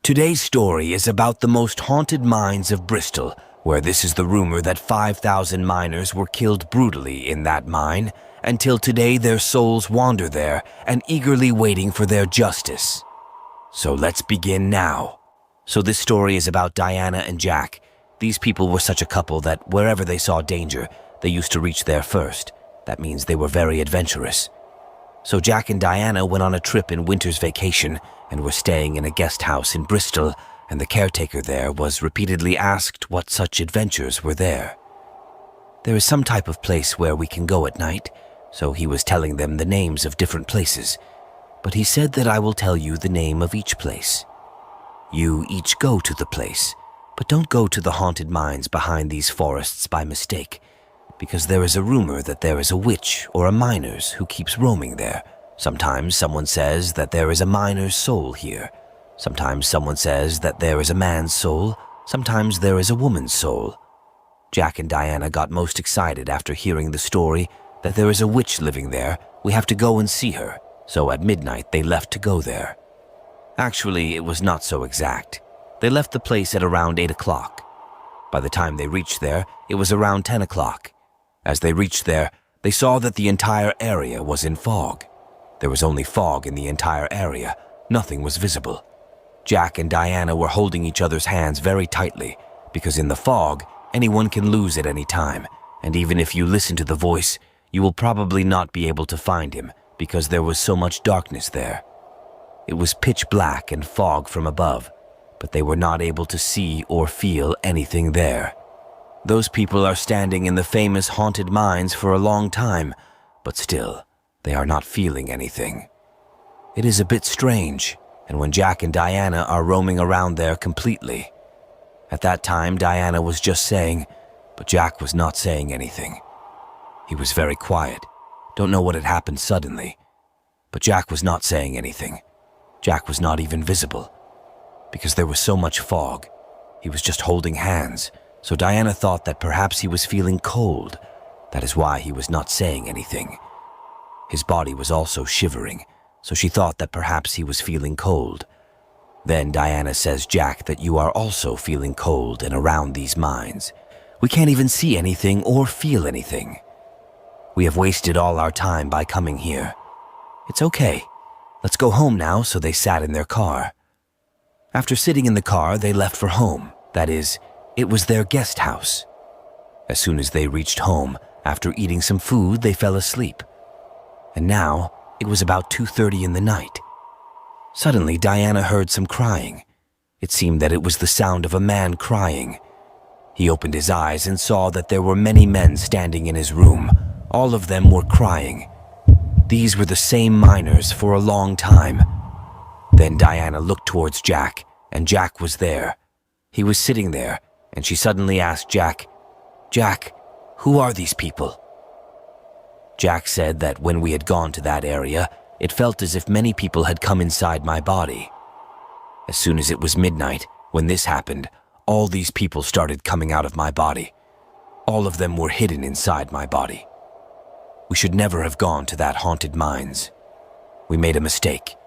Today's story is about the most haunted mines of Bristol, where this is the rumor that 5,000 miners were killed brutally in that mine, until today their souls wander there and eagerly waiting for their justice. So let's begin now. So this story is about Diana and Jack. These people were such a couple that wherever they saw danger, they used to reach there first. That means they were very adventurous. So Jack and Diana went on a trip in winter's vacation and were staying in a guest house in Bristol, and the caretaker there was repeatedly asked what such adventures were there. There is some type of place where we can go at night, so he was telling them the names of different places, but he said that I will tell you the name of each place. You each go to the place, but don't go to the haunted mines behind these forests by mistake, because there is a rumor that there is a witch or a miners who keeps roaming there. Sometimes someone says that there is a miner's soul here. Sometimes someone says that there is a man's soul. Sometimes there is a woman's soul. Jack and Diana got most excited after hearing the story that there is a witch living there. We have to go and see her. So at midnight they left to go there. Actually, it was not so exact. They left the place at around 8 o'clock. By the time they reached there, it was around 10 o'clock. As they reached there, they saw that the entire area was in fog. There was only fog in the entire area. Nothing was visible. Jack and Diana were holding each other's hands very tightly, because in the fog, anyone can lose at any time, and even if you listen to the voice, you will probably not be able to find him, because there was so much darkness there. It was pitch black and fog from above, but they were not able to see or feel anything there. Those people are standing in the famous haunted mines for a long time, but still, they are not feeling anything. It is a bit strange, and when Jack and Diana are roaming around there completely. At that time, Diana was just saying, but Jack was not saying anything. He was very quiet. Don't know what had happened suddenly. But Jack was not saying anything. Jack was not even visible. Because there was so much fog, he was just holding hands. So Diana thought that perhaps he was feeling cold. That is why he was not saying anything. His body was also shivering, so she thought that perhaps he was feeling cold. Then Diana says, Jack, that you are also feeling cold and around these mines. We can't even see anything or feel anything. We have wasted all our time by coming here. It's okay. Let's go home now. So they sat in their car. After sitting in the car, they left for home. That is, it was their guest house. As soon as they reached home, after eating some food, they fell asleep. And now, it was about 2:30 in the night. Suddenly, Diana heard some crying. It seemed that it was the sound of a man crying. He opened his eyes and saw that there were many men standing in his room. All of them were crying. These were the same miners for a long time. Then Diana looked towards Jack, and Jack was there. He was sitting there, and she suddenly asked Jack, Jack, who are these people? Jack said that when we had gone to that area, it felt as if many people had come inside my body. As soon as it was midnight, when this happened, all these people started coming out of my body. All of them were hidden inside my body. We should never have gone to that haunted mines. We made a mistake.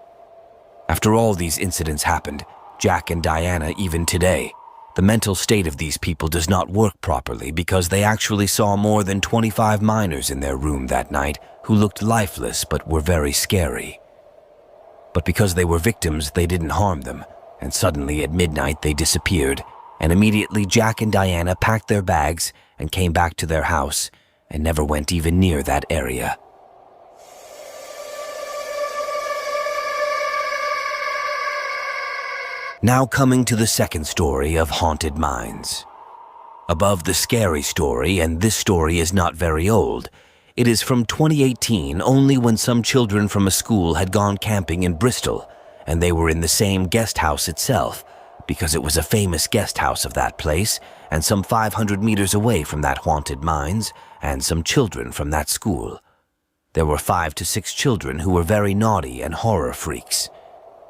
After all these incidents happened, Jack and Diana, even today, the mental state of these people does not work properly because they actually saw more than 25 miners in their room that night who looked lifeless but were very scary. But because they were victims, they didn't harm them, and suddenly at midnight they disappeared, and immediately Jack and Diana packed their bags and came back to their house and never went even near that area. Now coming to the second story of haunted mines. Above the scary story, and this story is not very old, it is from 2018, only when some children from a school had gone camping in Bristol, and they were in the same guest house itself, because it was a famous guest house of that place, and some 500 meters away from that haunted mines, and some children from that school. There were 5 to 6 children who were very naughty and horror freaks.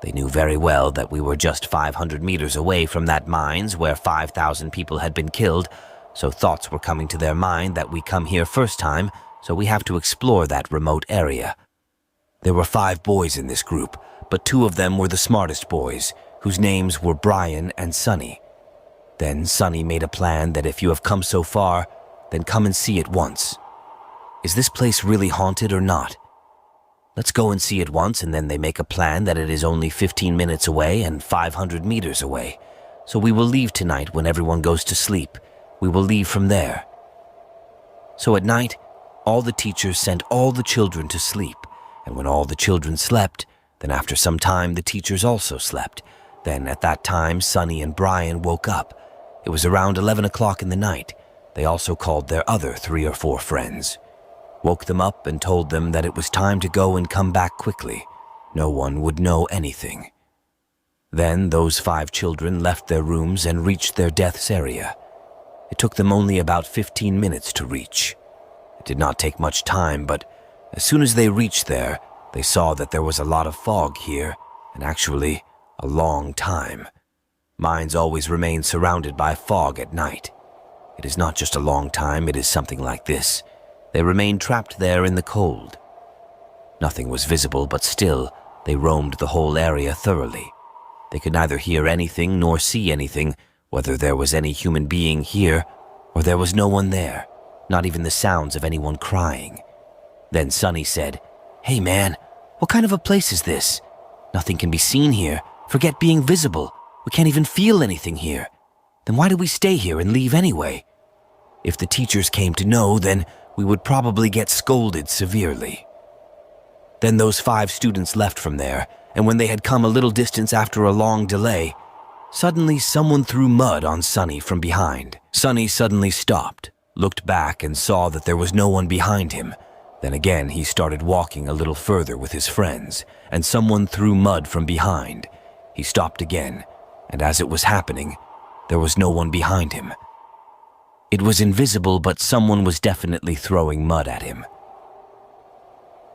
They knew very well that we were just 500 meters away from that mines where 5,000 people had been killed, so thoughts were coming to their mind that we come here first time, so we have to explore that remote area. There were 5 boys in this group, but 2 of them were the smartest boys, whose names were Brian and Sunny. Then Sunny made a plan that if you have come so far, then come and see it once. Is this place really haunted or not? Let's go and see it once, and then they make a plan that it is only 15 minutes away and 500 meters away. So we will leave tonight when everyone goes to sleep. We will leave from there. So at night, all the teachers sent all the children to sleep, and when all the children slept, then after some time the teachers also slept. Then at that time, Sunny and Brian woke up. It was around 11 o'clock in the night. They also called their other 3 or 4 friends, woke them up and told them that it was time to go and come back quickly. No one would know anything. Then those 5 children left their rooms and reached their death's area. It took them only about 15 minutes to reach. It did not take much time, but as soon as they reached there, they saw that there was a lot of fog here, and actually a long time. Mines always remain surrounded by fog at night. It is not just a long time, it is something like this. They remained trapped there in the cold. Nothing was visible, but still, they roamed the whole area thoroughly. They could neither hear anything nor see anything, whether there was any human being here or there was no one there, not even the sounds of anyone crying. Then Sunny said, "Hey man, what kind of a place is this? Nothing can be seen here. Forget being visible. We can't even feel anything here. Then why do we stay here and leave anyway? If the teachers came to know, then we would probably get scolded severely." Then those 5 students left from there, and when they had come a little distance after a long delay, suddenly someone threw mud on Sunny from behind. Sunny suddenly stopped, looked back and saw that there was no one behind him. Then again he started walking a little further with his friends, and someone threw mud from behind. He stopped again, and as it was happening, there was no one behind him. It was invisible, but someone was definitely throwing mud at him.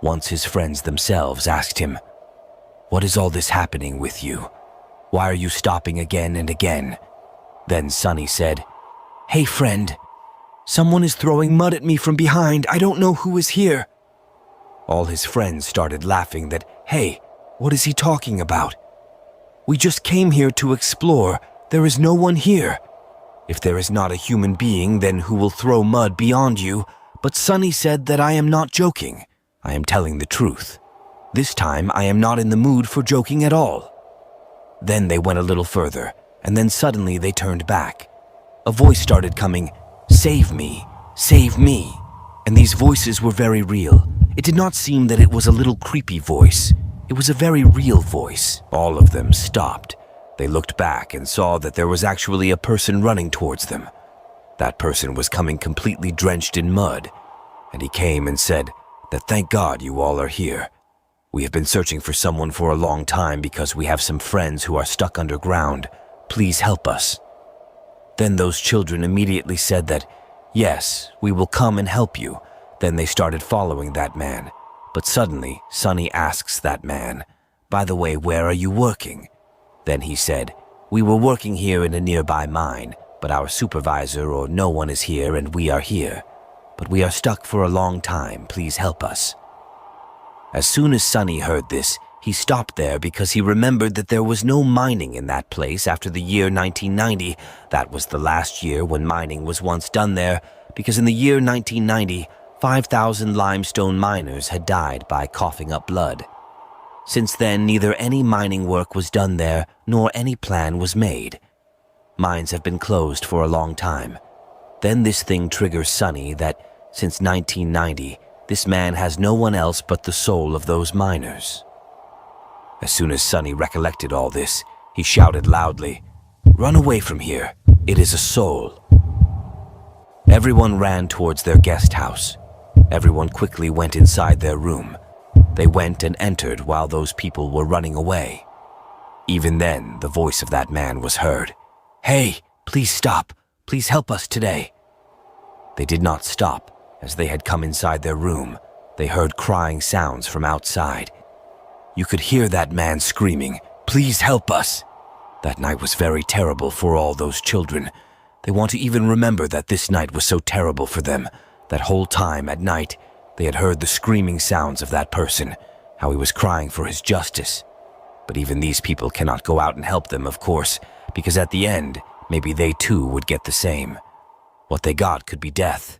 Once his friends themselves asked him, "What is all this happening with you? Why are you stopping again and again?" Then Sunny said, "Hey friend, someone is throwing mud at me from behind. I don't know who is here." All his friends started laughing that, "Hey, what is he talking about? We just came here to explore. There is no one here. If there is not a human being, then who will throw mud beyond you?" But Sunny said that I am not joking. I am telling the truth. This time I am not in the mood for joking at all. Then they went a little further, and then suddenly they turned back. A voice started coming, "Save me, save me." And these voices were very real. It did not seem that it was a little creepy voice. It was a very real voice. All of them stopped. They looked back and saw that there was actually a person running towards them. That person was coming completely drenched in mud, and he came and said that thank God you all are here. We have been searching for someone for a long time because we have some friends who are stuck underground. Please help us. Then those children immediately said that, "Yes, we will come and help you." Then they started following that man. But suddenly, Sunny asks that man, "By the way, where are you working?" Then he said, "We were working here in a nearby mine, but our supervisor or no one is here and we are here. But we are stuck for a long time. Please help us." As soon as Sunny heard this, he stopped there because he remembered that there was no mining in that place after the year 1990. That was the last year when mining was once done there, because in the year 1990, 5,000 limestone miners had died by coughing up blood. Since then, neither any mining work was done there, nor any plan was made. Mines have been closed for a long time. Then this thing triggers Sunny that, since 1990, this man has no one else but the soul of those miners. As soon as Sunny recollected all this, he shouted loudly, "Run away from here! It is a soul!" Everyone ran towards their guest house. Everyone quickly went inside their room. They went and entered while those people were running away. Even then, the voice of that man was heard. "Hey, please stop. Please help us today." They did not stop. As they had come inside their room, they heard crying sounds from outside. You could hear that man screaming, "Please help us." That night was very terrible for all those children. They want to even remember that this night was so terrible for them. That whole time at night, they had heard the screaming sounds of that person, how he was crying for his justice. But even these people cannot go out and help them, of course, because at the end, maybe they too would get the same. What they got could be death.